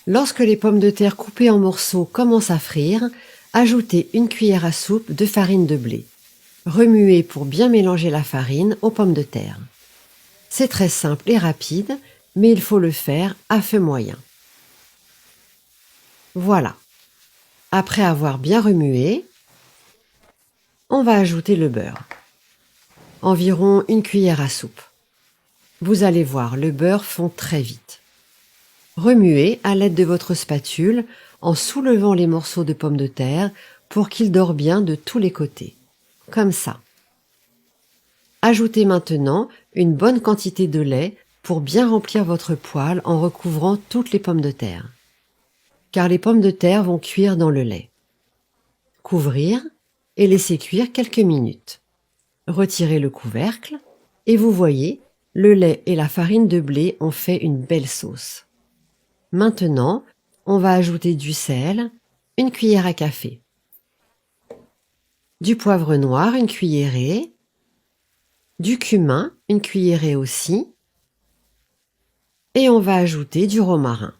Lorsque les pommes de terre coupées en morceaux commencent à frire, ajoutez une cuillère à soupe de farine de blé. Remuez pour bien mélanger la farine aux pommes de terre. C'est très simple et rapide, mais il faut le faire à feu moyen. Voilà. Après avoir bien remué, on va ajouter le beurre. Environ une cuillère à soupe. Vous allez voir, le beurre fond très vite. Remuez à l'aide de votre spatule en soulevant les morceaux de pommes de terre pour qu'ils dorent bien de tous les côtés. Comme ça. Ajoutez maintenant une bonne quantité de lait pour bien remplir votre poêle en recouvrant toutes les pommes de terre. Car les pommes de terre vont cuire dans le lait. Couvrir et laisser cuire quelques minutes. Retirez le couvercle et vous voyez, le lait et la farine de blé ont fait une belle sauce. Maintenant, on va ajouter du sel, une cuillère à café. Du poivre noir, une cuillerée. Du cumin, une cuillerée aussi. Et on va ajouter du romarin.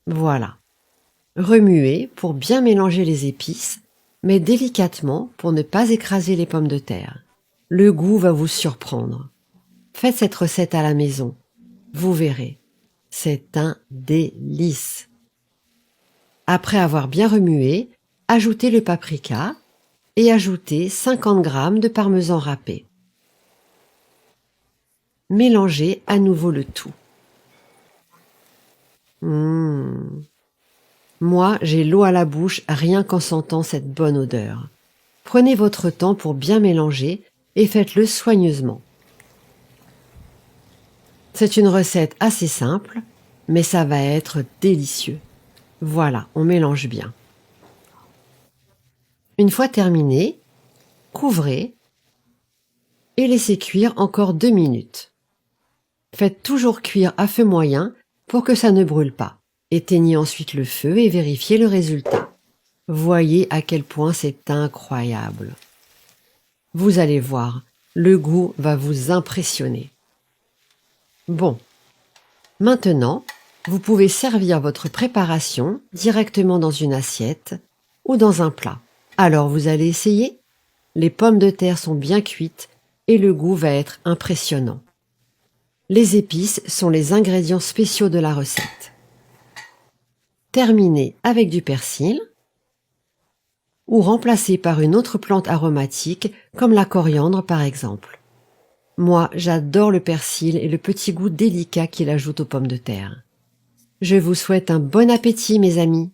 Voilà. Remuez pour bien mélanger les épices, mais délicatement pour ne pas écraser les pommes de terre. Le goût va vous surprendre. Faites cette recette à la maison. Vous verrez. C'est un délice. Après avoir bien remué, ajoutez le paprika et ajoutez 50 g de parmesan râpé. Mélangez à nouveau le tout. Moi, j'ai l'eau à la bouche rien qu'en sentant cette bonne odeur. Prenez votre temps pour bien mélanger et faites-le soigneusement. C'est une recette assez simple, mais ça va être délicieux. Voilà, on mélange bien. Une fois terminé, couvrez et laissez cuire encore 2 minutes. Faites toujours cuire à feu moyen pour que ça ne brûle pas. Éteignez ensuite le feu et vérifiez le résultat. Voyez à quel point c'est incroyable. Vous allez voir, le goût va vous impressionner. Bon, maintenant, vous pouvez servir votre préparation directement dans une assiette ou dans un plat. Alors vous allez essayer? Les pommes de terre sont bien cuites et le goût va être impressionnant. Les épices sont les ingrédients spéciaux de la recette. Terminez avec du persil ou remplacez par une autre plante aromatique comme la coriandre par exemple. Moi, j'adore le persil et le petit goût délicat qu'il ajoute aux pommes de terre. Je vous souhaite un bon appétit mes amis.